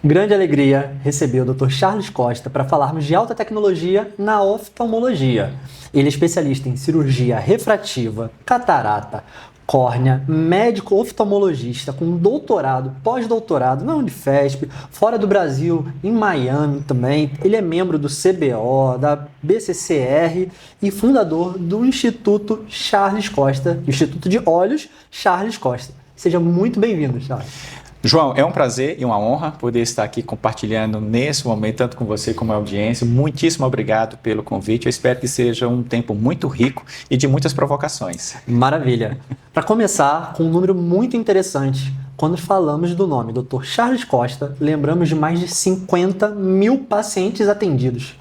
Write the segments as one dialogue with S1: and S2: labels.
S1: Grande alegria receber o Dr. Charles Costa para falarmos de alta tecnologia na oftalmologia. Ele é especialista em cirurgia refrativa, catarata, córnea, médico oftalmologista com doutorado, pós-doutorado na Unifesp, fora do Brasil, em Miami também. Ele é membro do CBO, da BCCR e fundador do Instituto Charles Costa, Instituto de Olhos Charles Costa. Seja muito bem-vindo, Charles.
S2: João, é um prazer e uma honra poder estar aqui compartilhando nesse momento, tanto com você como a audiência. Muitíssimo obrigado pelo convite. Eu espero que seja um tempo muito rico e de muitas provocações.
S1: Maravilha. Para começar, com um número muito interessante. Quando falamos do nome Dr. Charles Costa, lembramos de mais de 50 mil pacientes atendidos.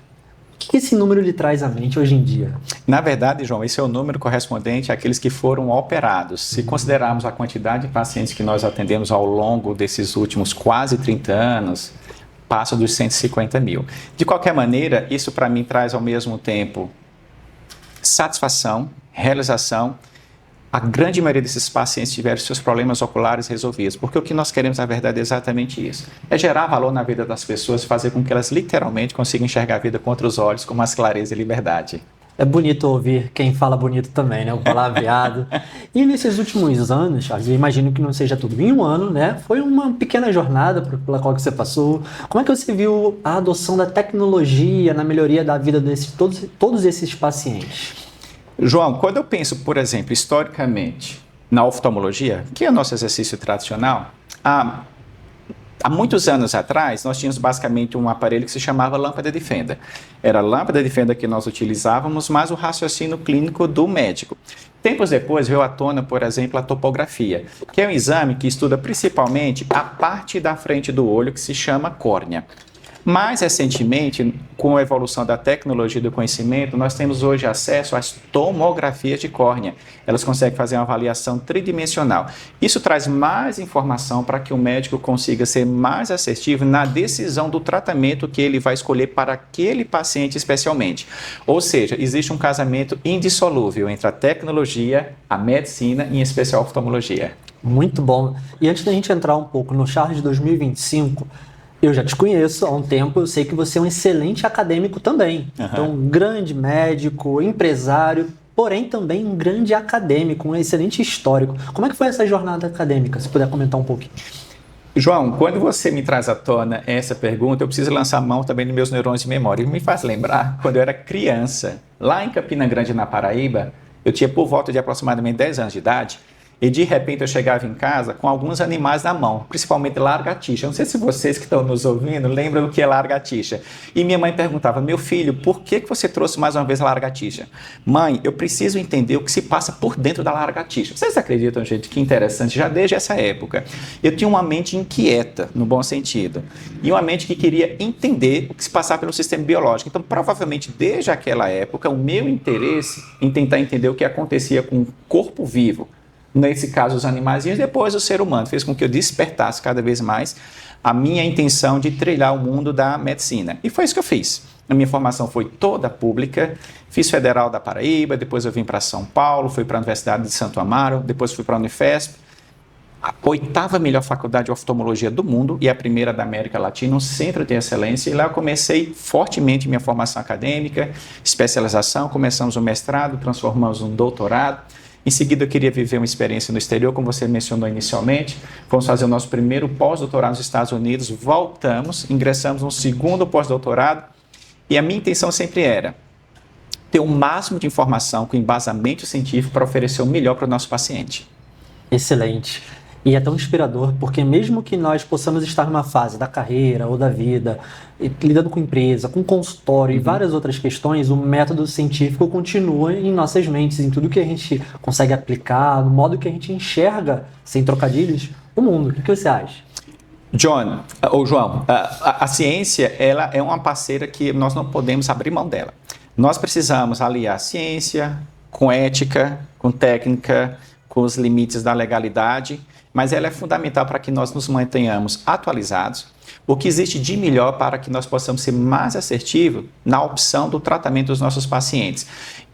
S1: O que esse número lhe traz à mente hoje em dia?
S2: Na verdade, João, esse é o número correspondente àqueles que foram operados. Se considerarmos a quantidade de pacientes que nós atendemos ao longo desses últimos quase 30 anos, passa dos 150 mil. De qualquer maneira, isso para mim traz ao mesmo tempo satisfação, realização. A grande maioria desses pacientes tiveram seus problemas oculares resolvidos, porque o que nós queremos, na verdade, é exatamente isso. É gerar valor na vida das pessoas, fazer com que elas literalmente consigam enxergar a vida com outros olhos, com mais clareza e liberdade.
S1: É bonito ouvir quem fala bonito também, né? O palavreado. E nesses últimos anos, Charles, eu imagino que não seja tudo em um ano, né? Foi uma pequena jornada pela qual você passou. Como é que você viu a adoção da tecnologia na melhoria da vida de todos esses pacientes?
S2: João, quando eu penso, por exemplo, historicamente, na oftalmologia, que é o nosso exercício tradicional, há muitos anos atrás, nós tínhamos basicamente um aparelho que se chamava lâmpada de fenda. Era a lâmpada de fenda que nós utilizávamos, mas o raciocínio clínico do médico. Tempos depois veio à tona, por exemplo, a topografia, que é um exame que estuda principalmente a parte da frente do olho, que se chama córnea. Mais recentemente, com a evolução da tecnologia e do conhecimento, nós temos hoje acesso às tomografias de córnea. Elas conseguem fazer uma avaliação tridimensional. Isso traz mais informação para que o médico consiga ser mais assertivo na decisão do tratamento que ele vai escolher para aquele paciente especialmente. Ou seja, existe um casamento indissolúvel entre a tecnologia, a medicina e, em especial, a oftalmologia.
S1: Muito bom. E antes da gente entrar um pouco no Charles 2025, eu já te conheço há um tempo, eu sei que você é um excelente acadêmico também.
S2: Uhum.
S1: Então, um grande médico, empresário, porém também um grande acadêmico, um excelente histórico. Como é que foi essa jornada acadêmica? Se puder comentar um pouquinho.
S2: João, quando você me traz à tona essa pergunta, eu preciso lançar mão também nos meus neurônios de memória. E me faz lembrar, quando eu era criança, lá em Campina Grande, na Paraíba, eu tinha por volta de aproximadamente 10 anos de idade, e de repente eu chegava em casa com alguns animais na mão, principalmente lagartixa. Não sei se vocês que estão nos ouvindo lembram do que é lagartixa. E minha mãe perguntava: meu filho, por que você trouxe mais uma vez a lagartixa? Mãe, eu preciso entender o que se passa por dentro da lagartixa. Vocês acreditam, gente, que interessante? Já desde essa época, eu tinha uma mente inquieta, no bom sentido, e uma mente que queria entender o que se passava pelo sistema biológico. Então, provavelmente, desde aquela época, o meu interesse em tentar entender o que acontecia com o corpo vivo, nesse caso os animais, e depois o ser humano, fez com que eu despertasse cada vez mais a minha intenção de trilhar o mundo da medicina. E foi isso que eu fiz. A minha formação foi toda pública, fiz Federal da Paraíba, depois eu vim para São Paulo, fui para a Universidade de Santo Amaro, depois fui para a Unifesp, a 8ª melhor faculdade de oftalmologia do mundo e a primeira da América Latina, um centro de excelência, e lá eu comecei fortemente minha formação acadêmica, especialização, começamos o mestrado, transformamos um doutorado. Em seguida, eu queria viver uma experiência no exterior, como você mencionou inicialmente. Fomos fazer o nosso primeiro pós-doutorado nos Estados Unidos, voltamos, ingressamos no segundo pós-doutorado, e a minha intenção sempre era ter o máximo de informação com embasamento científico para oferecer o melhor para o nosso paciente.
S1: Excelente. E é tão inspirador, porque mesmo que nós possamos estar numa fase da carreira ou da vida, lidando com empresa, com consultório e várias outras questões, o método científico continua em nossas mentes, em tudo que a gente consegue aplicar, no modo que a gente enxerga, sem trocadilhos, o mundo. O que você acha?
S2: João, a ciência ela é uma parceira que nós não podemos abrir mão dela. Nós precisamos aliar ciência com ética, com técnica, com os limites da legalidade, mas ela é fundamental para que nós nos mantenhamos atualizados, o que existe de melhor para que nós possamos ser mais assertivos na opção do tratamento dos nossos pacientes.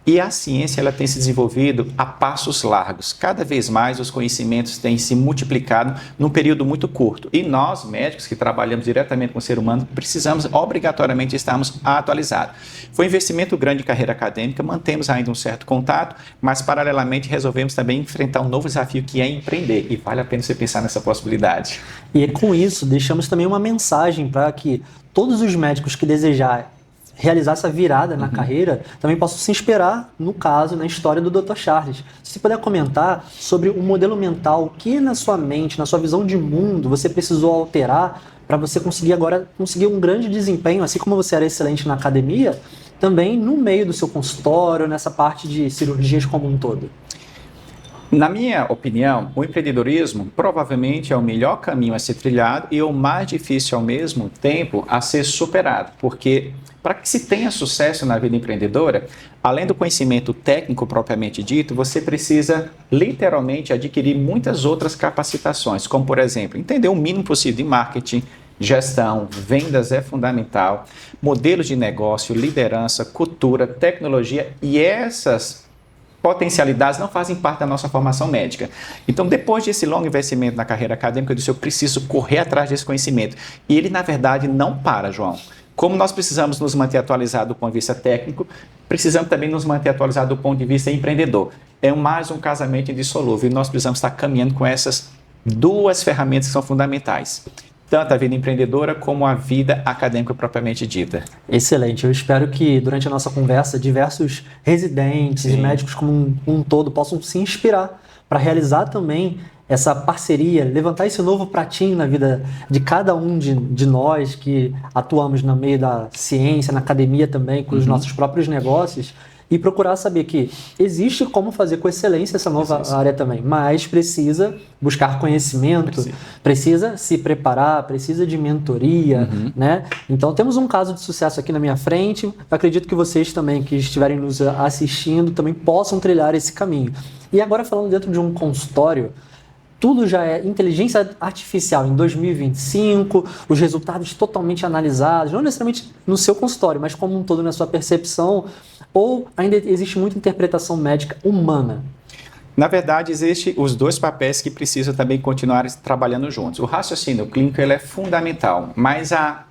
S2: E a ciência ela tem se desenvolvido a passos largos. Cada vez mais os conhecimentos têm se multiplicado num período muito curto. E nós, médicos que trabalhamos diretamente com o ser humano, precisamos obrigatoriamente estarmos atualizados. Foi um investimento grande em carreira acadêmica, mantemos ainda um certo contato, mas paralelamente resolvemos também enfrentar um novo desafio que é empreender. E vale a pena você pensar nessa possibilidade.
S1: E com isso, deixamos também uma mensagem para que todos os médicos que desejarem realizar essa virada na carreira, também posso se inspirar, no caso, na história do Dr. Charles. Se você puder comentar sobre o modelo mental, o que na sua mente, na sua visão de mundo, você precisou alterar para você conseguir agora conseguir um grande desempenho, assim como você era excelente na academia, também no meio do seu consultório, nessa parte de cirurgias como um todo.
S2: Na minha opinião, o empreendedorismo provavelmente é o melhor caminho a ser trilhado e o mais difícil ao mesmo tempo a ser superado, porque para que se tenha sucesso na vida empreendedora, além do conhecimento técnico propriamente dito, você precisa literalmente adquirir muitas outras capacitações, como por exemplo, entender o mínimo possível de marketing, gestão, vendas é fundamental, modelos de negócio, liderança, cultura, tecnologia e essas potencialidades não fazem parte da nossa formação médica. Então, depois desse longo investimento na carreira acadêmica, eu disse, eu preciso correr atrás desse conhecimento. E ele, na verdade, não para, João. Como nós precisamos nos manter atualizados do ponto de vista técnico, precisamos também nos manter atualizados do ponto de vista empreendedor. É mais um casamento indissolúvel e nós precisamos estar caminhando com essas duas ferramentas que são fundamentais. Tanto a vida empreendedora como a vida acadêmica propriamente dita.
S1: Excelente. Eu espero que durante a nossa conversa diversos residentes e médicos como um todo possam se inspirar para realizar também essa parceria, levantar esse novo pratinho na vida de cada um de nós que atuamos no meio da ciência, na academia também, com os nossos próprios negócios, e procurar saber que existe como fazer com excelência essa nova área também, mas precisa buscar conhecimento, precisa se preparar, precisa de mentoria, né? Então temos um caso de sucesso aqui na minha frente, eu acredito que vocês também que estiverem nos assistindo também possam trilhar esse caminho. E agora falando dentro de um consultório, tudo já é inteligência artificial em 2025, os resultados totalmente analisados, não necessariamente no seu consultório, mas como um todo na sua percepção, ou ainda existe muita interpretação médica humana?
S2: Na verdade, existem os dois papéis que precisam também continuar trabalhando juntos. O raciocínio clínico ele é fundamental, mas a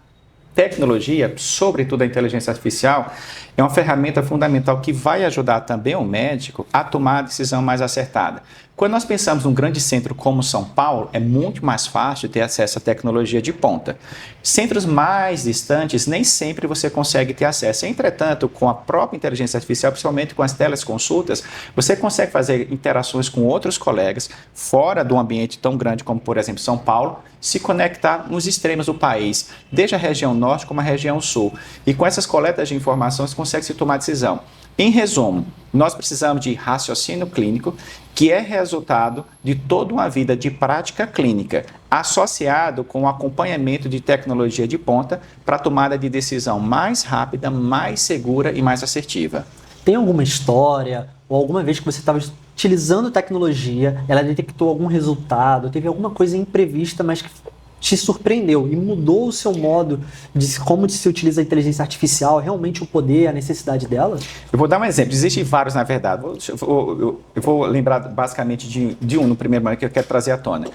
S2: tecnologia, sobretudo a inteligência artificial, é uma ferramenta fundamental que vai ajudar também o médico a tomar a decisão mais acertada. Quando nós pensamos num grande centro como São Paulo, é muito mais fácil ter acesso à tecnologia de ponta. Centros mais distantes, nem sempre você consegue ter acesso. Entretanto, com a própria inteligência artificial, principalmente com as teleconsultas, você consegue fazer interações com outros colegas fora de um ambiente tão grande como, por exemplo, São Paulo, se conectar nos extremos do país, desde a região norte como a região sul. E com essas coletas de informações, consegue se tomar decisão. Em resumo, nós precisamos de raciocínio clínico, que é resultado de toda uma vida de prática clínica, associado com o acompanhamento de tecnologia de ponta para a tomada de decisão mais rápida, mais segura e mais assertiva.
S1: Tem alguma história ou alguma vez que você estava utilizando tecnologia, ela detectou algum resultado, teve alguma coisa imprevista, mas que te surpreendeu e mudou o seu modo de como se utiliza a inteligência artificial, realmente o poder, a necessidade dela?
S2: Eu vou dar um exemplo, existem vários na verdade, eu vou lembrar basicamente de um no primeiro momento que eu quero trazer à tona.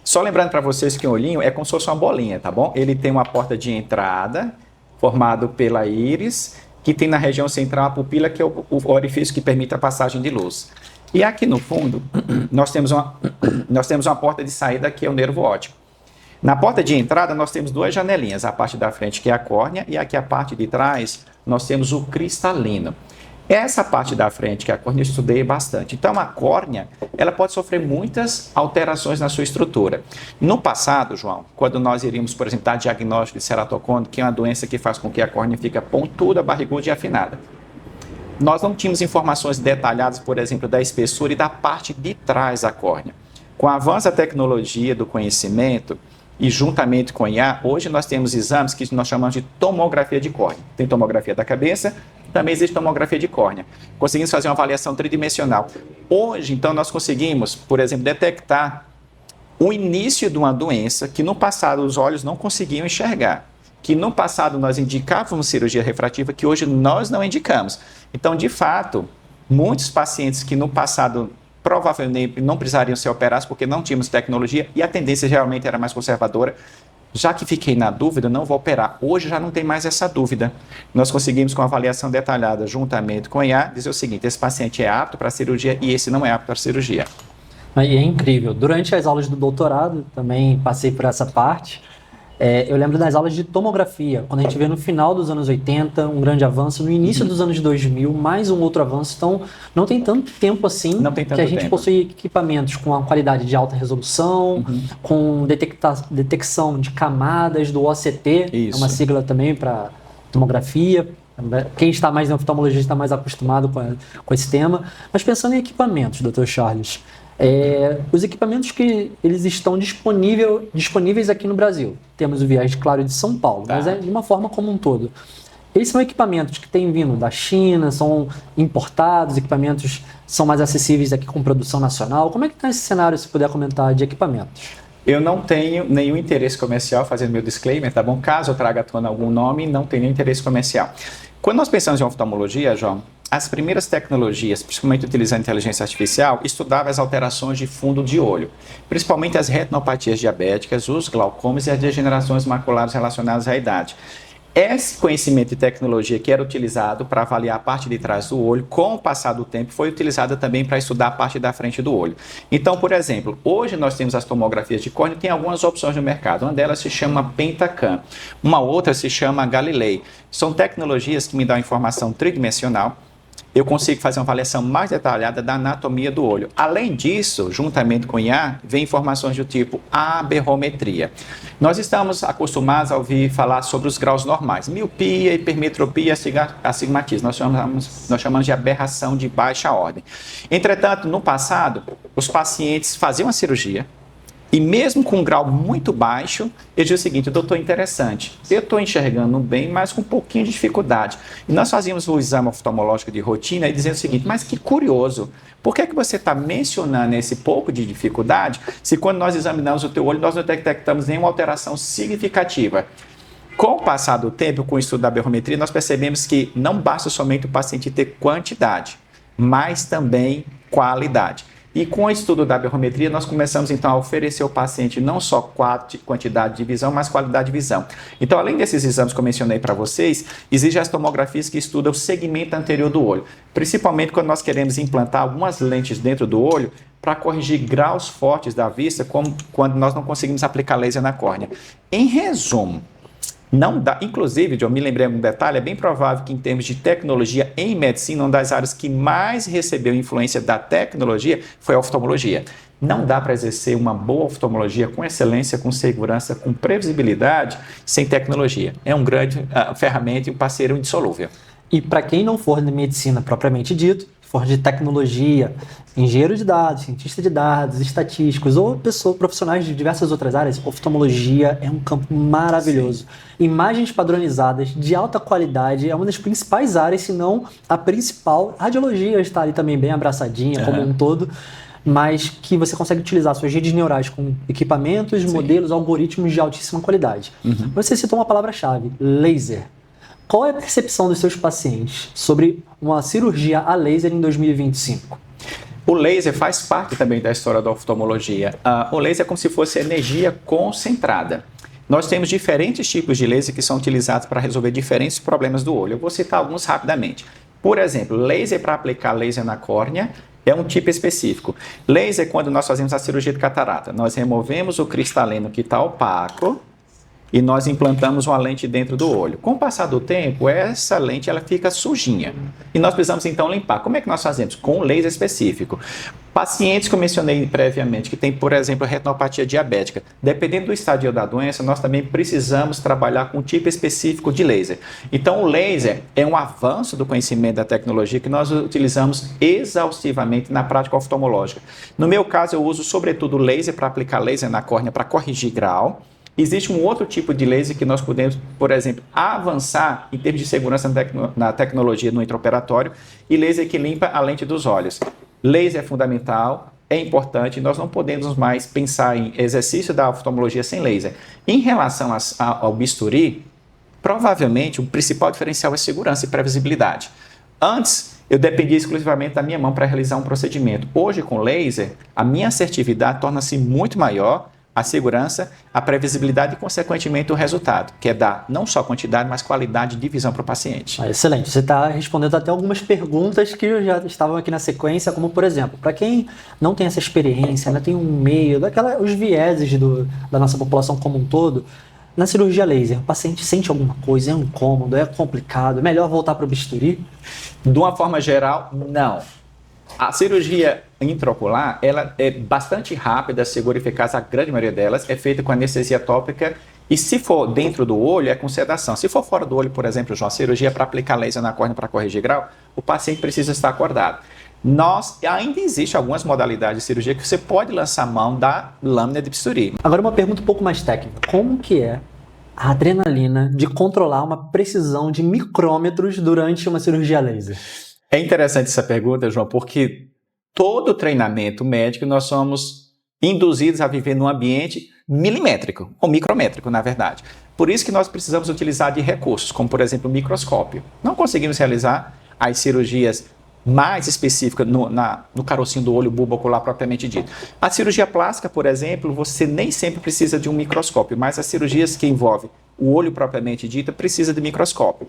S2: Só lembrando para vocês que o olhinho é como se fosse uma bolinha, tá bom? Ele tem uma porta de entrada formado pela íris, que tem na região central a pupila, que é o orifício que permite a passagem de luz. E aqui no fundo, nós temos uma porta de saída que é o nervo óptico. Na porta de entrada, nós temos duas janelinhas, a parte da frente que é a córnea e aqui a parte de trás nós temos o cristalino. Essa parte da frente, que é a córnea, eu estudei bastante. Então, a córnea, ela pode sofrer muitas alterações na sua estrutura. No passado, João, quando nós iríamos, por exemplo, dar diagnóstico de ceratocone, que é uma doença que faz com que a córnea fique pontuda, barriguda e afinada, nós não tínhamos informações detalhadas, por exemplo, da espessura e da parte de trás da córnea. Com o avanço da tecnologia, do conhecimento, e juntamente com a IA, hoje nós temos exames que nós chamamos de tomografia de córnea. Tem tomografia da cabeça, também existe tomografia de córnea. Conseguimos fazer uma avaliação tridimensional. Hoje, então, nós conseguimos, por exemplo, detectar o início de uma doença que no passado os olhos não conseguiam enxergar, que no passado nós indicávamos cirurgia refrativa, que hoje nós não indicamos. Então, de fato, muitos pacientes que no passado provavelmente não precisariam ser operados porque não tínhamos tecnologia e a tendência geralmente era mais conservadora. Já que fiquei na dúvida, não vou operar. Hoje já não tem mais essa dúvida. Nós conseguimos, com avaliação detalhada, juntamente com a IA, dizer o seguinte: esse paciente é apto para cirurgia e esse não é apto para cirurgia.
S1: E é incrível. Durante as aulas do doutorado, também passei por essa parte. Eu lembro das aulas de tomografia, quando a gente vê no final dos anos 80 um grande avanço, no início dos anos 2000 mais um outro avanço. Então, não tem tanto tempo assim que a gente possui equipamentos com a qualidade de alta resolução, com detecção de camadas do OCT, é uma sigla também para tomografia. Quem está mais na oftalmologia está mais acostumado com esse tema. Mas pensando em equipamentos, Dr. Charles, os equipamentos que eles estão disponíveis aqui no Brasil. Temos o Viés, claro, de São Paulo, mas de uma forma como um todo. Eles são equipamentos que têm vindo da China, são importados, equipamentos são mais acessíveis aqui com produção nacional. Como é que está esse cenário, se puder comentar, de equipamentos?
S2: Eu não tenho nenhum interesse comercial, fazendo meu disclaimer, tá bom? Caso eu traga à tona algum nome, não tenho nenhum interesse comercial. Quando nós pensamos em oftalmologia, João, as primeiras tecnologias, principalmente utilizando inteligência artificial, estudavam as alterações de fundo de olho, principalmente as retinopatias diabéticas, os glaucomas e as degenerações maculares relacionadas à idade. Esse conhecimento de tecnologia que era utilizado para avaliar a parte de trás do olho, com o passar do tempo, foi utilizado também para estudar a parte da frente do olho. Então, por exemplo, hoje nós temos as tomografias de córnea, tem algumas opções no mercado. Uma delas se chama Pentacam, uma outra se chama Galilei. São tecnologias que me dão informação tridimensional. Eu consigo fazer uma avaliação mais detalhada da anatomia do olho. Além disso, juntamente com o IA, vem informações do tipo aberrometria. Nós estamos acostumados a ouvir falar sobre os graus normais, miopia, hipermetropia, astigmatismo. Nós chamamos de aberração de baixa ordem. Entretanto, no passado, os pacientes faziam a cirurgia, e mesmo com um grau muito baixo, ele diz o seguinte: doutor, interessante, eu estou enxergando bem, mas com um pouquinho de dificuldade. E nós fazíamos o exame oftalmológico de rotina e dizendo o seguinte: mas que curioso, por que você está mencionando esse pouco de dificuldade, se quando nós examinamos o teu olho, nós não detectamos nenhuma alteração significativa? Com o passar do tempo, com o estudo da aberrometria, nós percebemos que não basta somente o paciente ter quantidade, mas também qualidade. E com o estudo da aberrometria, nós começamos então a oferecer ao paciente não só quantidade de visão, mas qualidade de visão. Então, além desses exames que eu mencionei para vocês, existem as tomografias que estudam o segmento anterior do olho, principalmente quando nós queremos implantar algumas lentes dentro do olho para corrigir graus fortes da vista, como quando nós não conseguimos aplicar laser na córnea. Em resumo, não dá, inclusive, John, me lembrei de um detalhe, é bem provável que em termos de tecnologia em medicina, uma das áreas que mais recebeu influência da tecnologia foi a oftalmologia. Não dá para exercer uma boa oftalmologia com excelência, com segurança, com previsibilidade, sem tecnologia. É um grande ferramenta e um parceiro indissolúvel.
S1: E para quem não for de medicina propriamente dito, for de tecnologia, engenheiro de dados, cientista de dados, estatísticos ou profissionais de diversas outras áreas, oftalmologia é um campo maravilhoso. Sim. Imagens padronizadas de alta qualidade é uma das principais áreas, se não a principal. A radiologia está ali também bem abraçadinha, como um todo, mas que você consegue utilizar suas redes neurais com equipamentos, modelos, algoritmos de altíssima qualidade. Você citou uma palavra-chave, laser. Qual é a percepção dos seus pacientes sobre uma cirurgia a laser em 2025?
S2: O laser faz parte também da história da oftalmologia. O laser é como se fosse energia concentrada. Nós temos diferentes tipos de laser que são utilizados para resolver diferentes problemas do olho. Eu vou citar alguns rapidamente. Por exemplo, laser para aplicar laser na córnea é um tipo específico. Laser, quando nós fazemos a cirurgia de catarata, nós removemos o cristalino que está opaco e nós implantamos uma lente dentro do olho. Com o passar do tempo, essa lente ela fica sujinha e nós precisamos então limpar. Como é que nós fazemos? Com um laser específico. Pacientes que eu mencionei previamente, que tem, por exemplo, retinopatia diabética, dependendo do estadio da doença, nós também precisamos trabalhar com um tipo específico de laser. Então, o laser é um avanço do conhecimento da tecnologia que nós utilizamos exaustivamente na prática oftalmológica. No meu caso, eu uso sobretudo laser para aplicar laser na córnea para corrigir grau. Existe um outro tipo de laser que nós podemos, por exemplo, avançar em termos de segurança na tecnologia no intraoperatório e laser que limpa a lente dos olhos. Laser é fundamental, é importante, nós não podemos mais pensar em exercício da oftalmologia sem laser. Em relação ao bisturi, provavelmente o principal diferencial é segurança e previsibilidade. Antes, eu dependia exclusivamente da minha mão para realizar um procedimento. Hoje, com laser, a minha assertividade torna-se muito maior, a segurança, a previsibilidade e, consequentemente, o resultado, que é dar não só quantidade, mas qualidade de visão para o paciente.
S1: Excelente. Você está respondendo até algumas perguntas que já estavam aqui na sequência, como, por exemplo, para quem não tem essa experiência, ainda tem um meio, os vieses da nossa população como um todo, na cirurgia laser, o paciente sente alguma coisa, é um incômodo, é complicado, é melhor voltar para o bisturi?
S2: De uma forma geral, não. A cirurgia intraocular, ela é bastante rápida, segura e eficaz, a grande maioria delas é feita com anestesia tópica e se for dentro do olho é com sedação. Se for fora do olho, por exemplo, João, a cirurgia para aplicar laser na córnea para corrigir grau, o paciente precisa estar acordado. Ainda existe algumas modalidades de cirurgia que você pode lançar mão da lâmina de bisturi.
S1: Agora uma pergunta um pouco mais técnica. Como que é a adrenalina de controlar uma precisão de micrômetros durante uma cirurgia laser?
S2: É interessante essa pergunta, João, porque todo treinamento médico nós somos induzidos a viver num ambiente milimétrico, ou micrométrico, na verdade. Por isso que nós precisamos utilizar de recursos, como por exemplo o microscópio. Não conseguimos realizar as cirurgias mais específicas no carocinho do olho, bulbo ocular propriamente dito. A cirurgia plástica, por exemplo, você nem sempre precisa de um microscópio, mas as cirurgias que envolvem o olho propriamente dito precisa de microscópio.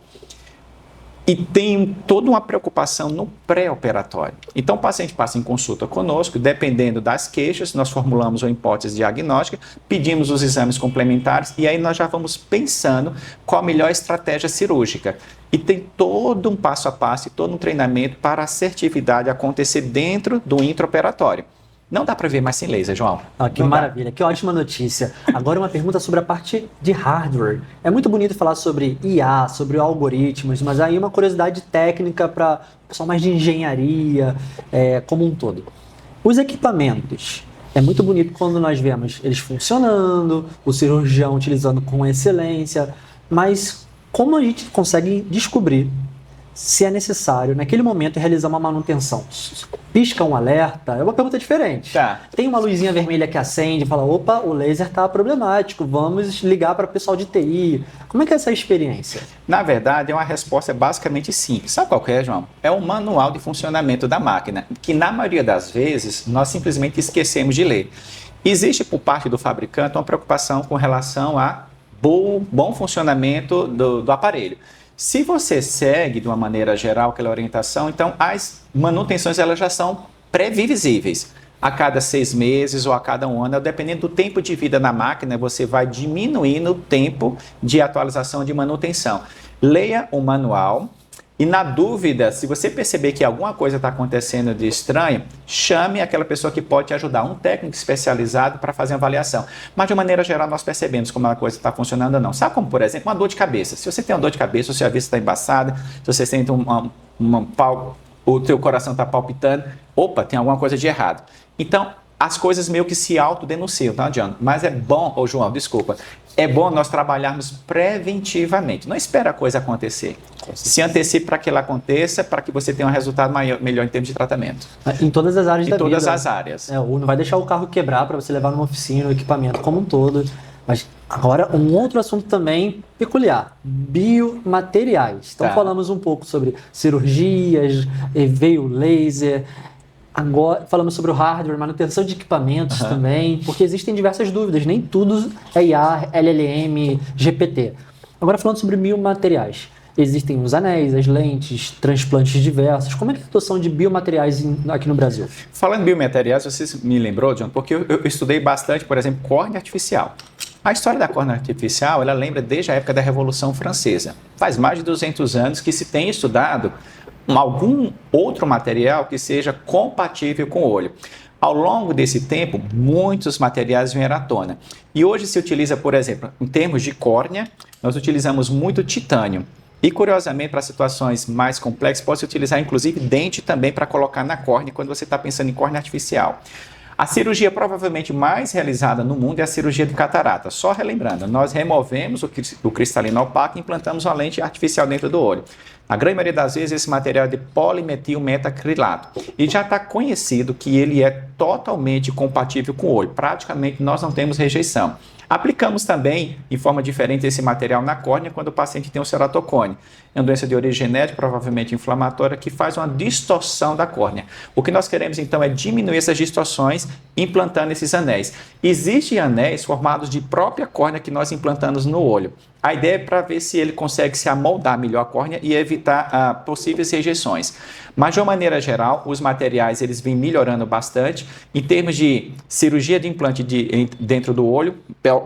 S2: E tem toda uma preocupação no pré-operatório. Então, o paciente passa em consulta conosco, dependendo das queixas, nós formulamos uma hipótese diagnóstica, pedimos os exames complementares e aí nós já vamos pensando qual a melhor estratégia cirúrgica. E tem todo um passo a passo e todo um treinamento para a assertividade acontecer dentro do intraoperatório. Não dá para ver mais sem laser, João.
S1: Que maravilha, que ótima notícia. Agora uma pergunta sobre a parte de hardware. É muito bonito falar sobre IA, sobre algoritmos, mas aí uma curiosidade técnica para o pessoal mais de engenharia como um todo. Os equipamentos. É muito bonito quando nós vemos eles funcionando, o cirurgião utilizando com excelência, mas como a gente consegue descobrir se é necessário, naquele momento, realizar uma manutenção? Pisca um alerta? É uma pergunta diferente.
S2: Tá.
S1: Tem uma luzinha vermelha que acende e fala, opa, o laser está problemático, vamos ligar para o pessoal de TI. Como é que é essa experiência?
S2: Na verdade, é uma resposta basicamente simples. Sabe qual que é, João? É um manual de funcionamento da máquina, que na maioria das vezes nós simplesmente esquecemos de ler. Existe por parte do fabricante uma preocupação com relação a bom funcionamento do aparelho. Se você segue de uma maneira geral aquela orientação, então as manutenções elas já são previsíveis. A cada 6 meses ou a cada 1 ano, dependendo do tempo de vida na máquina, você vai diminuindo o tempo de atualização de manutenção. Leia o manual e, na dúvida, se você perceber que alguma coisa está acontecendo de estranho, chame aquela pessoa que pode te ajudar, um técnico especializado para fazer a avaliação. Mas, de maneira geral, nós percebemos como a coisa está funcionando ou não. Sabe como, por exemplo, uma dor de cabeça. Se você tem uma dor de cabeça, o seu vista está embaçada, se você sente o teu coração está palpitando, opa, tem alguma coisa de errado. Então, as coisas meio que se autodenunciam, tá, John? Mas é bom, João, desculpa, é bom nós trabalharmos preventivamente. Não espera a coisa acontecer. Se antecipe para que ela aconteça, para que você tenha um resultado melhor em termos de tratamento.
S1: Em todas as áreas da vida.
S2: Em todas as áreas.
S1: Não vai deixar o carro quebrar para você levar numa oficina, o equipamento como um todo. Mas agora, um outro assunto também peculiar, biomateriais. Então, falamos um pouco sobre cirurgias, veio laser. Agora, falamos sobre o hardware, manutenção de equipamentos também, porque existem diversas dúvidas, nem tudo é IA, LLM, GPT. Agora, falando sobre biomateriais, existem os anéis, as lentes, transplantes diversos. Como é que é a situação de biomateriais aqui no Brasil?
S2: Falando em biomateriais, você me lembrou, John, porque eu estudei bastante, por exemplo, córnea artificial. A história da córnea artificial, ela lembra desde a época da Revolução Francesa. Faz mais de 200 anos que se tem estudado algum outro material que seja compatível com o olho. Ao longo desse tempo, muitos materiais vieram à tona. E hoje se utiliza, por exemplo, em termos de córnea, nós utilizamos muito titânio. E, curiosamente, para situações mais complexas, pode-se utilizar, inclusive, dente também para colocar na córnea quando você está pensando em córnea artificial. A cirurgia provavelmente mais realizada no mundo é a cirurgia de catarata. Só relembrando, nós removemos o cristalino opaco e implantamos uma lente artificial dentro do olho. Na grande maioria das vezes, esse material é de polimetilmetacrilato. E já está conhecido que ele é totalmente compatível com o olho. Praticamente, nós não temos rejeição. Aplicamos também, em forma diferente, esse material na córnea quando o paciente tem um ceratocone. É uma doença de origem genética, provavelmente inflamatória, que faz uma distorção da córnea. O que nós queremos, então, é diminuir essas distorções implantando esses anéis. Existem anéis formados de própria córnea que nós implantamos no olho. A ideia é para ver se ele consegue se amoldar melhor a córnea e evitar possíveis rejeições. Mas, de uma maneira geral, os materiais eles vêm melhorando bastante. Em termos de cirurgia de implante dentro do olho,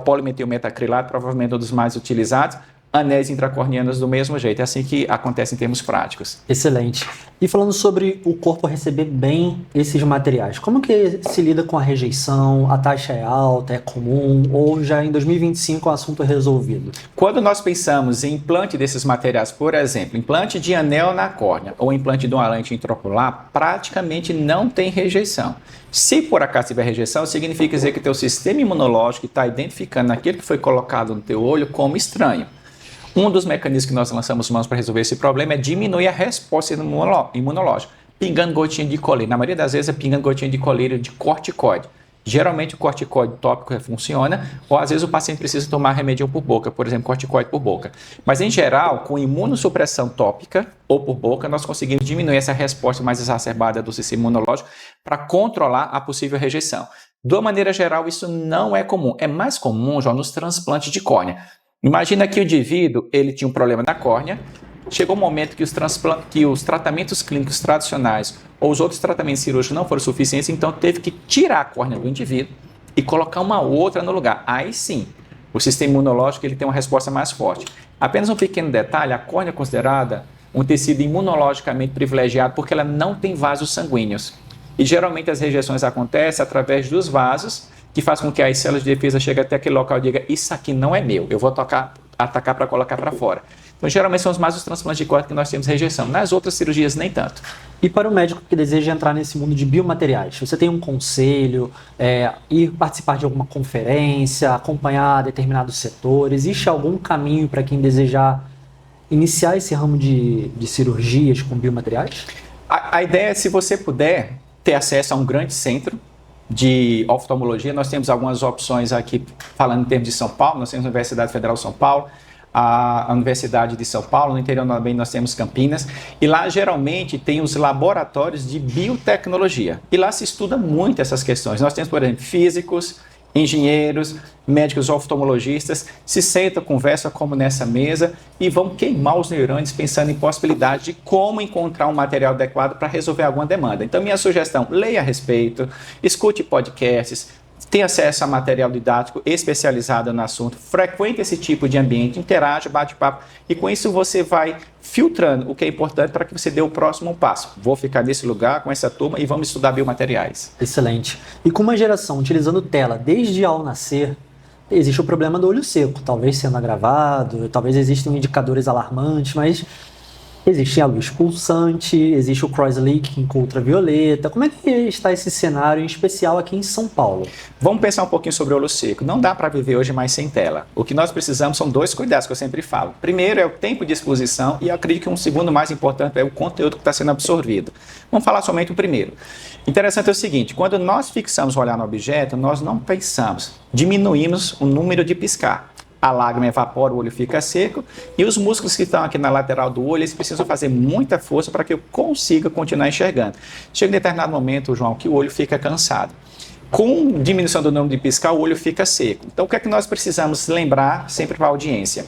S2: polimetilmetacrilato, provavelmente um dos mais utilizados, anéis intracornianos do mesmo jeito. É assim que acontece em termos práticos.
S1: Excelente. E falando sobre o corpo receber bem esses materiais, como que se lida com a rejeição? A taxa é alta, é comum? Ou já em 2025 o assunto é resolvido?
S2: Quando nós pensamos em implante desses materiais, por exemplo, implante de anel na córnea ou implante de uma lente intraocular, praticamente não tem rejeição. Se por acaso tiver rejeição, significa dizer que o teu sistema imunológico está identificando aquilo que foi colocado no teu olho como estranho. Um dos mecanismos que nós lançamos mãos para resolver esse problema é diminuir a resposta imunológica, pingando gotinha de colírio. Na maioria das vezes é pingando gotinha de colírio de corticoide. Geralmente o corticoide tópico funciona, ou às vezes o paciente precisa tomar remédio por boca, por exemplo, corticoide por boca. Mas em geral, com imunossupressão tópica ou por boca, nós conseguimos diminuir essa resposta mais exacerbada do sistema imunológico para controlar a possível rejeição. De uma maneira geral, isso não é comum. É mais comum, João, nos transplantes de córnea. Imagina que o indivíduo ele tinha um problema na córnea, chegou um momento que os tratamentos clínicos tradicionais ou os outros tratamentos cirúrgicos não foram suficientes, então teve que tirar a córnea do indivíduo e colocar uma outra no lugar. Aí sim, o sistema imunológico ele tem uma resposta mais forte. Apenas um pequeno detalhe, a córnea é considerada um tecido imunologicamente privilegiado porque ela não tem vasos sanguíneos. E geralmente as rejeições acontecem através dos vasos, que faz com que as células de defesa cheguem até aquele local e digam, isso aqui não é meu, eu vou atacar para colocar para fora. Então, geralmente são mais os transplantes de córnea que nós temos rejeição. Nas outras cirurgias, nem tanto.
S1: E para o médico que deseja entrar nesse mundo de biomateriais, você tem um conselho, ir participar de alguma conferência, acompanhar determinados setores? Existe algum caminho para quem desejar iniciar esse ramo de cirurgias com biomateriais?
S2: A ideia é, se você puder ter acesso a um grande centro de oftalmologia, nós temos algumas opções aqui, falando em termos de São Paulo, nós temos a Universidade Federal de São Paulo, a Universidade de São Paulo, no interior também nós temos Campinas, e lá geralmente tem os laboratórios de biotecnologia, e lá se estuda muito essas questões. Nós temos, por exemplo, físicos, engenheiros, médicos oftalmologistas, se sentam, conversam como nessa mesa e vão queimar os neurônios pensando em possibilidade de como encontrar um material adequado para resolver alguma demanda. Então, minha sugestão, leia a respeito, escute podcasts, tenha acesso a material didático especializado no assunto, frequente esse tipo de ambiente, interage, bate papo e com isso você vai filtrando o que é importante para que você dê o próximo passo. Vou ficar nesse lugar com essa turma e vamos estudar biomateriais.
S1: Excelente. E com uma geração utilizando tela desde ao nascer, existe o problema do olho seco, talvez sendo agravado, talvez existam indicadores alarmantes, mas existe a luz pulsante, existe o cross-linking com ultravioleta. Como é que está esse cenário, em especial aqui em São Paulo?
S2: Vamos pensar um pouquinho sobre o olho seco. Não dá para viver hoje mais sem tela. O que nós precisamos são dois cuidados que eu sempre falo. Primeiro é o tempo de exposição e eu acredito que um segundo mais importante é o conteúdo que está sendo absorvido. Vamos falar somente o primeiro. Interessante é o seguinte, quando nós fixamos o olhar no objeto, nós não pensamos, diminuímos o número de piscar. A lágrima evapora, o olho fica seco e os músculos que estão aqui na lateral do olho, eles precisam fazer muita força para que eu consiga continuar enxergando. Chega em determinado momento, João, que o olho fica cansado. Com diminuição do número de piscar, o olho fica seco. Então, o que é que nós precisamos lembrar sempre para a audiência?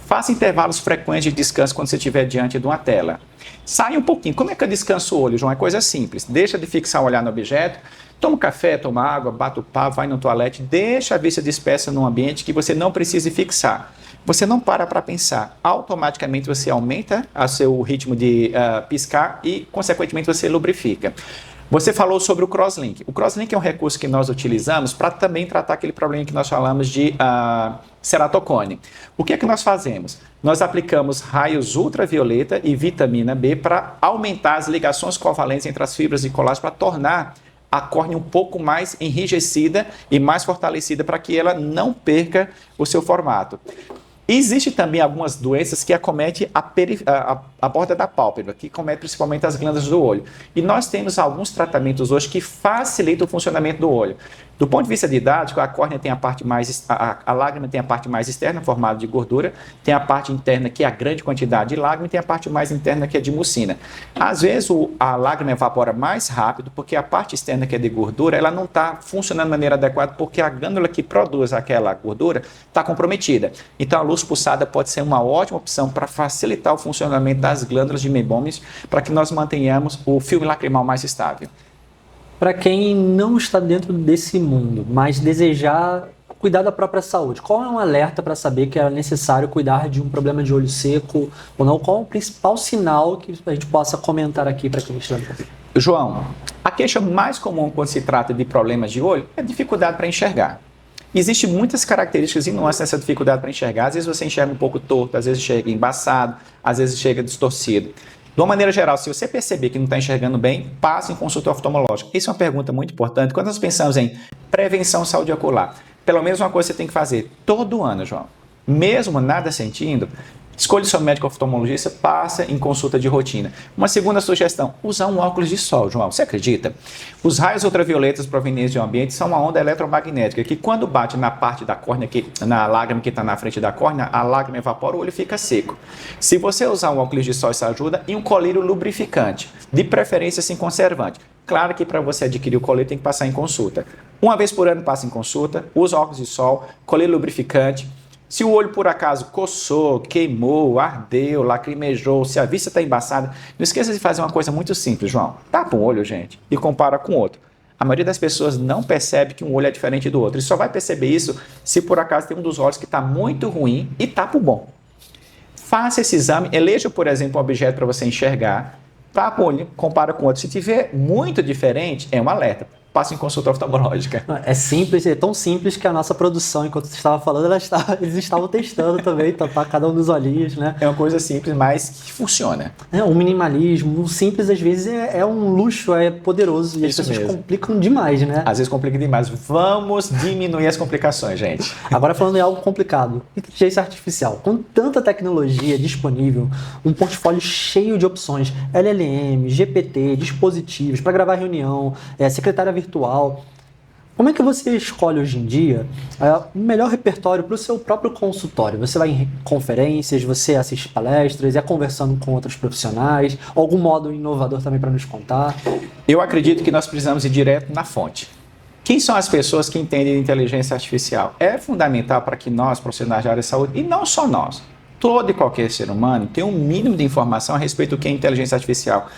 S2: Faça intervalos frequentes de descanso quando você estiver diante de uma tela. Saia um pouquinho. Como é que eu descanso o olho, João? É coisa simples. Deixa de fixar o olhar no objeto. Toma um café, toma água, bate o papo, vai no toalete, deixa a vista dispersa num ambiente que você não precise fixar. Você não para pensar, automaticamente você aumenta o seu ritmo de piscar e, consequentemente, você lubrifica. Você falou sobre o crosslink. O crosslink é um recurso que nós utilizamos para também tratar aquele problema que nós falamos de ceratocone. O que é que nós fazemos? Nós aplicamos raios ultravioleta e vitamina B para aumentar as ligações covalentes entre as fibras de colágeno para tornar a córnea um pouco mais enrijecida e mais fortalecida para que ela não perca o seu formato. Existem também algumas doenças que acometem a borda da pálpebra, que acometem principalmente as glândulas do olho. E nós temos alguns tratamentos hoje que facilitam o funcionamento do olho. Do ponto de vista didático, a córnea tem a parte mais, a lágrima tem a parte mais externa, formada de gordura, tem a parte interna, que é a grande quantidade de lágrima, e tem a parte mais interna, que é de mucina. Às vezes, a lágrima evapora mais rápido, porque a parte externa, que é de gordura, ela não está funcionando de maneira adequada, porque a glândula que produz aquela gordura está comprometida. Então, a luz pulsada pode ser uma ótima opção para facilitar o funcionamento das glândulas de Meibomius, para que nós mantenhamos o filme lacrimal mais estável.
S1: Para quem não está dentro desse mundo, mas desejar cuidar da própria saúde, qual é um alerta para saber que é necessário cuidar de um problema de olho seco ou não? Qual é o principal sinal que a gente possa comentar aqui para quem está dentro?
S2: João, a queixa mais comum quando se trata de problemas de olho é a dificuldade para enxergar. Existem muitas características e nuances nessa dificuldade para enxergar. Às vezes você enxerga um pouco torto, às vezes enxerga embaçado, às vezes enxerga distorcido. De uma maneira geral, se você perceber que não está enxergando bem, passe em consulta oftalmológica. Isso é uma pergunta muito importante. Quando nós pensamos em prevenção de saúde ocular, pelo menos uma coisa você tem que fazer todo ano, João. Mesmo nada sentindo, escolha seu médico oftalmologista, passa em consulta de rotina. Uma segunda sugestão, usar um óculos de sol, João. Você acredita? Os raios ultravioletas provenientes de um ambiente são uma onda eletromagnética que quando bate na parte da córnea, na lágrima que está na frente da córnea, a lágrima evapora, o olho fica seco. Se você usar um óculos de sol, isso ajuda, e um colírio lubrificante, de preferência sem conservante. Claro que para você adquirir o colírio tem que passar em consulta. Uma vez por ano passa em consulta, usa óculos de sol, colírio lubrificante. Se o olho por acaso coçou, queimou, ardeu, lacrimejou, se a vista está embaçada, não esqueça de fazer uma coisa muito simples, João. Tapa um olho, gente, e compara com o outro. A maioria das pessoas não percebe que um olho é diferente do outro. E só vai perceber isso se por acaso tem um dos olhos que está muito ruim e tapa o bom. Faça esse exame, eleja, por exemplo, um objeto para você enxergar, tapa o olho, compara com o outro. Se tiver muito diferente, é um alerta. Passe em consulta oftalmológica.
S1: É simples, é tão simples que a nossa produção, enquanto você estava falando, eles estavam testando também, tapar cada um dos olhinhos, né?
S2: É uma coisa simples, mas que funciona.
S1: O minimalismo, o simples às vezes é um luxo, é poderoso e as pessoas complicam demais, né?
S2: Às vezes complica demais. Vamos diminuir as complicações, gente.
S1: Agora falando em algo complicado, inteligência artificial. Com tanta tecnologia disponível, um portfólio cheio de opções, LLM, GPT, dispositivos para gravar reunião, secretária virtual. Como é que você escolhe hoje em dia o melhor repertório para o seu próprio consultório? Você vai em conferências, você assiste palestras, conversando com outros profissionais, algum modo inovador também para nos contar?
S2: Eu acredito que nós precisamos ir direto na fonte. Quem são as pessoas que entendem de inteligência artificial? É fundamental para que nós, profissionais da área de saúde, e não só nós, todo e qualquer ser humano, tenha um mínimo de informação a respeito do que é inteligência artificial.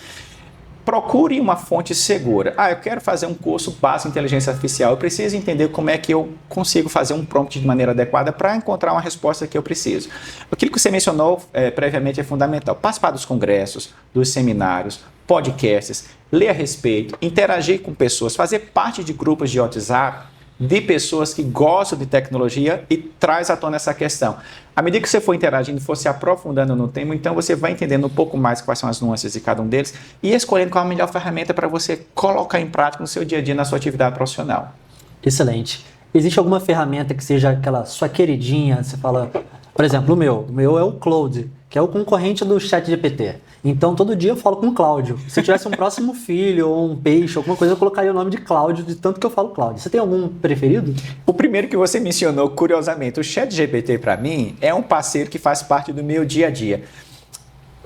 S2: Procure uma fonte segura. Eu quero fazer um curso básico de inteligência artificial. Eu preciso entender como é que eu consigo fazer um prompt de maneira adequada para encontrar uma resposta que eu preciso. Aquilo que você mencionou previamente é fundamental. Participar dos congressos, dos seminários, podcasts, ler a respeito, interagir com pessoas, fazer parte de grupos de WhatsApp, de pessoas que gostam de tecnologia e traz à tona essa questão. À medida que você for interagindo, for se aprofundando no tema, então você vai entendendo um pouco mais quais são as nuances de cada um deles e escolhendo qual a melhor ferramenta para você colocar em prática no seu dia a dia, na sua atividade profissional.
S1: Excelente. Existe alguma ferramenta que seja aquela sua queridinha? Você fala, por exemplo, o meu é o Claude, que é o concorrente do ChatGPT. Então, todo dia eu falo com o Cláudio. Se eu tivesse um próximo filho ou um peixe, alguma coisa, eu colocaria o nome de Cláudio, de tanto que eu falo Cláudio. Você tem algum preferido?
S2: O primeiro que você mencionou, curiosamente, o ChatGPT, para mim, é um parceiro que faz parte do meu dia a dia.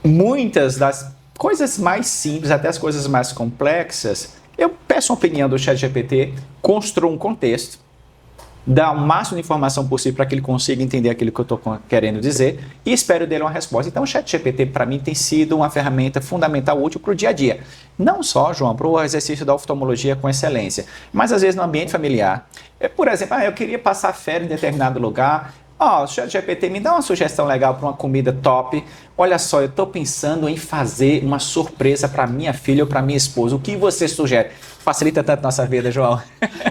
S2: Muitas das coisas mais simples, até as coisas mais complexas, eu peço a opinião do ChatGPT, construo um contexto, dá o máximo de informação possível para que ele consiga entender aquilo que eu estou querendo dizer e espero dele uma resposta. Então, o ChatGPT, para mim, tem sido uma ferramenta fundamental, útil para o dia a dia. Não só, João, para o exercício da oftalmologia com excelência, mas às vezes no ambiente familiar. Por exemplo, eu queria passar férias em determinado lugar. O ChatGPT me dá uma sugestão legal para uma comida top. Olha só, eu estou pensando em fazer uma surpresa para minha filha ou para minha esposa. O que você sugere? Facilita tanto nossa vida, João.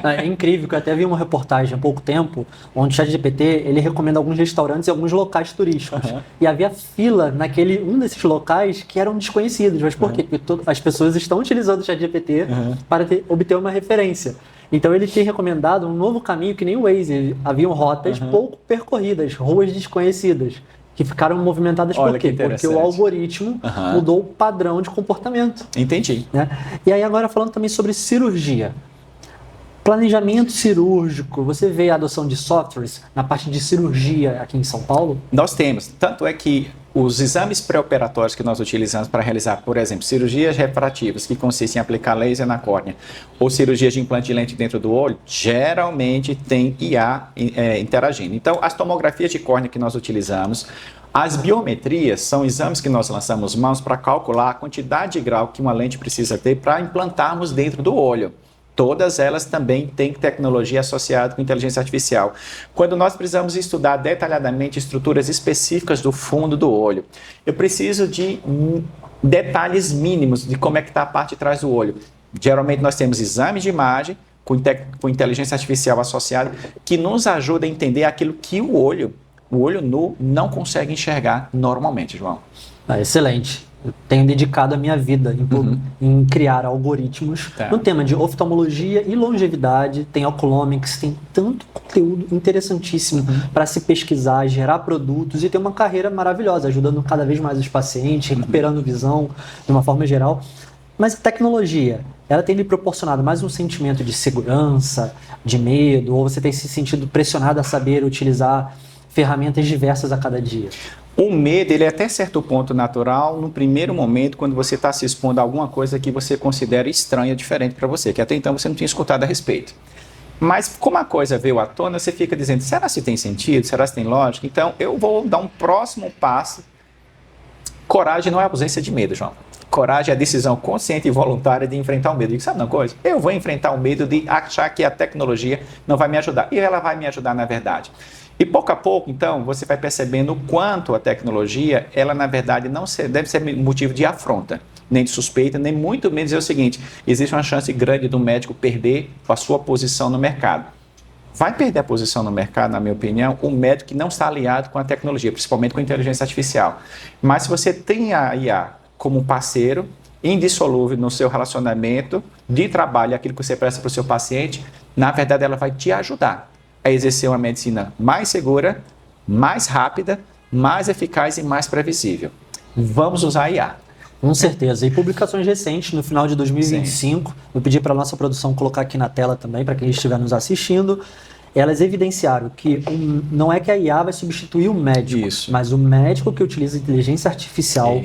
S1: É incrível, que eu até vi uma reportagem há pouco tempo, onde o ChatGPT ele recomenda alguns restaurantes e alguns locais turísticos. E havia fila naquele um desses locais que eram desconhecidos. Mas por quê? Porque as pessoas estão utilizando o ChatGPT para obter uma referência. Então ele tem recomendado um novo caminho que nem o Waze. Haviam rotas pouco percorridas, ruas desconhecidas, que ficaram movimentadas por quê? Porque o algoritmo mudou o padrão de comportamento.
S2: Entendi.
S1: Né? E aí agora falando também sobre cirurgia. Planejamento cirúrgico, você vê a adoção de softwares na parte de cirurgia aqui em São Paulo?
S2: Nós temos, tanto é que os exames pré-operatórios que nós utilizamos para realizar, por exemplo, cirurgias refrativas, que consistem em aplicar laser na córnea, ou cirurgias de implante de lente dentro do olho, geralmente tem IA interagindo. Então, as tomografias de córnea que nós utilizamos, as biometrias são exames que nós lançamos mãos para calcular a quantidade de grau que uma lente precisa ter para implantarmos dentro do olho. Todas elas também têm tecnologia associada com inteligência artificial. Quando nós precisamos estudar detalhadamente estruturas específicas do fundo do olho, eu preciso de detalhes mínimos de como é que está a parte de trás do olho. Geralmente nós temos exames de imagem com inteligência artificial associada que nos ajuda a entender aquilo que o olho nu não consegue enxergar normalmente, João.
S1: Excelente. Eu tenho dedicado a minha vida em criar algoritmos no tema de oftalmologia e longevidade. Tem Oculomics, tem tanto conteúdo interessantíssimo para se pesquisar, gerar produtos e ter uma carreira maravilhosa, ajudando cada vez mais os pacientes, recuperando visão de uma forma geral. Mas a tecnologia, ela tem lhe proporcionado mais um sentimento de segurança, de medo, ou você tem se sentido pressionado a saber utilizar ferramentas diversas a cada dia?
S2: O medo, ele é até certo ponto natural no primeiro momento, quando você está se expondo a alguma coisa que você considera estranha, diferente para você, que até então você não tinha escutado a respeito. Mas como a coisa veio à tona, você fica dizendo, será se tem sentido? Será se tem lógica? Então, eu vou dar um próximo passo. Coragem não é ausência de medo, João. Coragem é a decisão consciente e voluntária de enfrentar o medo. E sabe uma coisa? Eu vou enfrentar o medo de achar que a tecnologia não vai me ajudar. E ela vai me ajudar na verdade. E pouco a pouco, então, você vai percebendo o quanto a tecnologia, ela na verdade não deve ser motivo de afronta, nem de suspeita, nem muito menos é o seguinte, existe uma chance grande do médico perder a sua posição no mercado. Vai perder a posição no mercado, na minha opinião, o médico que não está aliado com a tecnologia, principalmente com a inteligência artificial. Mas se você tem a IA como um parceiro indissolúvel no seu relacionamento de trabalho, aquilo que você presta para o seu paciente, na verdade ela vai te ajudar a exercer uma medicina mais segura, mais rápida, mais eficaz e mais previsível. Vamos usar a IA.
S1: Com certeza. E publicações recentes, no final de 2025, Sim. Eu pedi para a nossa produção colocar aqui na tela também, para quem estiver nos assistindo, elas evidenciaram que não é que a IA vai substituir o médico, mas o médico que utiliza inteligência artificial,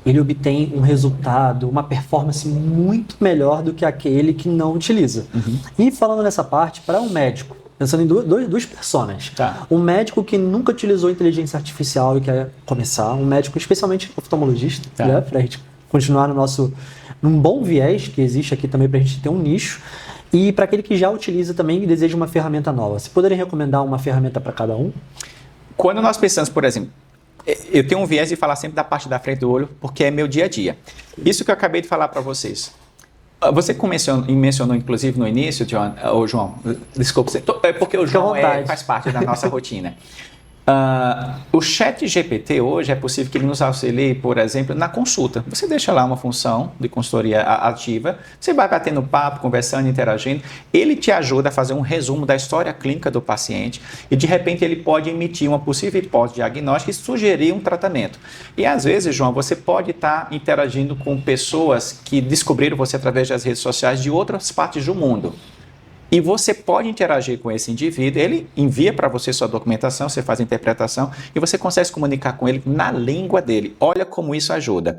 S1: ele obtém um resultado, uma performance muito melhor do que aquele que não utiliza. E falando nessa parte, para um médico, pensando em duas personas. Um médico que nunca utilizou inteligência artificial e quer começar, um médico especialmente oftalmologista, né, para a gente continuar num bom viés que existe aqui também para a gente ter um nicho, e para aquele que já utiliza também e deseja uma ferramenta nova. Você poderia recomendar uma ferramenta para cada um?
S2: Quando nós pensamos, por exemplo, eu tenho um viés de falar sempre da parte da frente do olho, porque é meu dia a dia. Isso que eu acabei de falar para vocês. Você mencionou, inclusive, no início, João, desculpa, porque o João faz parte da nossa rotina. O ChatGPT hoje é possível que ele nos auxilie, por exemplo, na consulta. Você deixa lá uma função de consultoria ativa, você vai batendo papo, conversando, interagindo, ele te ajuda a fazer um resumo da história clínica do paciente e, de repente, ele pode emitir uma possível hipótese diagnóstica e sugerir um tratamento. E, às vezes, João, você pode estar interagindo com pessoas que descobriram você através das redes sociais de outras partes do mundo. E você pode interagir com esse indivíduo, ele envia para você sua documentação, você faz a interpretação e você consegue se comunicar com ele na língua dele. Olha como isso ajuda.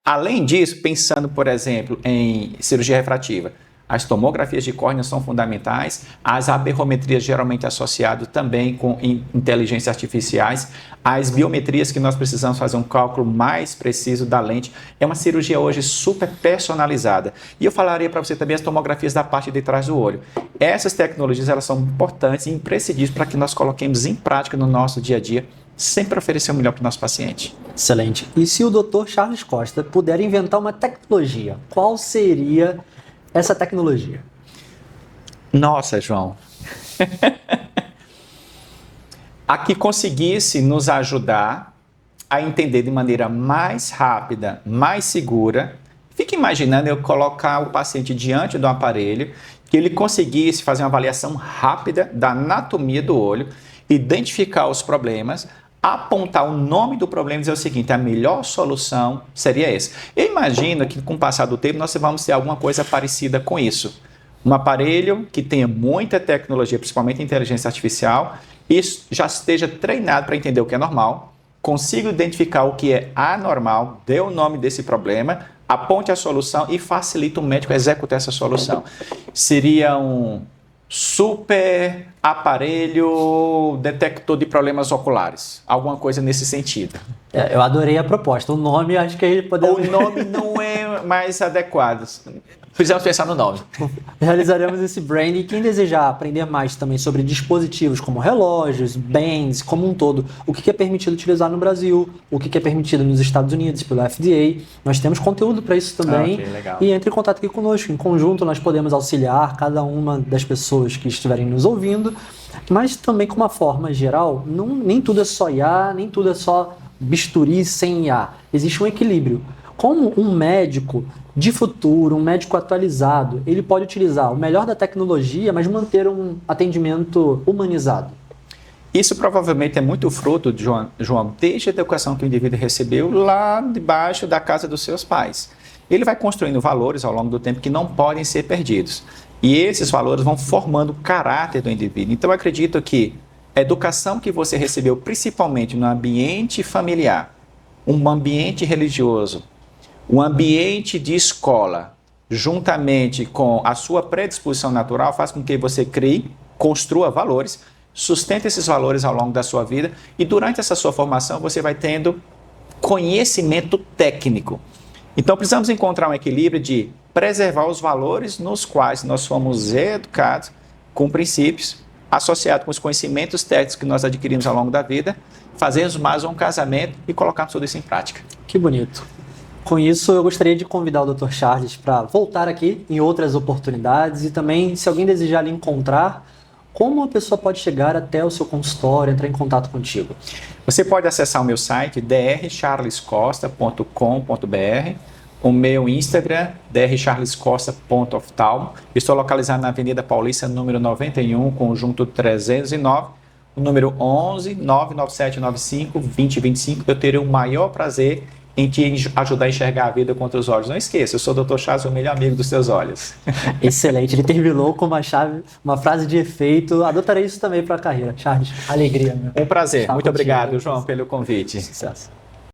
S2: Além disso, pensando, por exemplo, em cirurgia refrativa, as tomografias de córnea são fundamentais, as aberrometrias geralmente associadas também com inteligências artificiais, as biometrias que nós precisamos fazer um cálculo mais preciso da lente. É uma cirurgia hoje super personalizada. E eu falaria para você também as tomografias da parte de trás do olho. Essas tecnologias elas são importantes e imprescindíveis para que nós coloquemos em prática no nosso dia a dia, sempre oferecer o melhor para o nosso paciente.
S1: Excelente. E se o Dr. Charles Costa puder inventar uma tecnologia, qual seria essa tecnologia?
S2: Nossa, João. A que conseguisse nos ajudar a entender de maneira mais rápida, mais segura. Fique imaginando eu colocar o paciente diante do aparelho que ele conseguisse fazer uma avaliação rápida da anatomia do olho, identificar os problemas, apontar o nome do problema e dizer o seguinte: a melhor solução seria essa. Eu imagino que com o passar do tempo nós vamos ter alguma coisa parecida com isso. Um aparelho que tenha muita tecnologia, principalmente inteligência artificial, e já esteja treinado para entender o que é normal, consiga identificar o que é anormal, dê o nome desse problema, aponte a solução e facilita o médico a executar essa solução. Seria um super aparelho detector de problemas oculares, alguma coisa nesse sentido.
S1: Eu adorei a proposta. O nome, acho que ele poderia...
S2: O nome não é mais adequado. Precisamos pensar no nome.
S1: Realizaremos esse brand e quem desejar aprender mais também sobre dispositivos como relógios, bands, como um todo, o que é permitido utilizar no Brasil, o que é permitido nos Estados Unidos pelo FDA, nós temos conteúdo para isso também.
S2: Okay, legal.
S1: E entre em contato aqui conosco. Em conjunto nós podemos auxiliar cada uma das pessoas que estiverem nos ouvindo, mas também com uma forma geral, nem tudo é só IA, nem tudo é só bisturi sem IA. Existe um equilíbrio. Como um médico de futuro, um médico atualizado, ele pode utilizar o melhor da tecnologia, mas manter um atendimento humanizado?
S2: Isso provavelmente é muito fruto, João, desde a educação que o indivíduo recebeu lá debaixo da casa dos seus pais. Ele vai construindo valores ao longo do tempo que não podem ser perdidos. E esses valores vão formando o caráter do indivíduo. Então, eu acredito que a educação que você recebeu, principalmente no ambiente familiar, um ambiente religioso, um ambiente de escola, juntamente com a sua predisposição natural, faz com que você crie, construa valores, sustente esses valores ao longo da sua vida e durante essa sua formação você vai tendo conhecimento técnico. Então precisamos encontrar um equilíbrio de preservar os valores nos quais nós fomos educados com princípios, associado com os conhecimentos técnicos que nós adquirimos ao longo da vida, fazermos mais um casamento e colocarmos tudo isso em prática.
S1: Que bonito. Com isso, eu gostaria de convidar o Dr. Charles para voltar aqui em outras oportunidades e também, se alguém desejar lhe encontrar, como a pessoa pode chegar até o seu consultório, entrar em contato contigo?
S2: Você pode acessar o meu site, drcharlescosta.com.br, o meu Instagram, drcharlescosta.oftalmo. Estou localizado na Avenida Paulista, número 91, conjunto 309, o número 11 99795 2025. Eu terei o maior prazer em te ajudar a enxergar a vida contra os olhos. Não esqueça, eu sou o Dr. Charles, o melhor amigo dos seus olhos.
S1: Excelente, ele terminou com uma frase de efeito. Adotarei isso também para a carreira. Charles, alegria. Meu.
S2: Um prazer. Muito
S1: contigo.
S2: obrigado, João, pelo convite.
S1: Sucesso.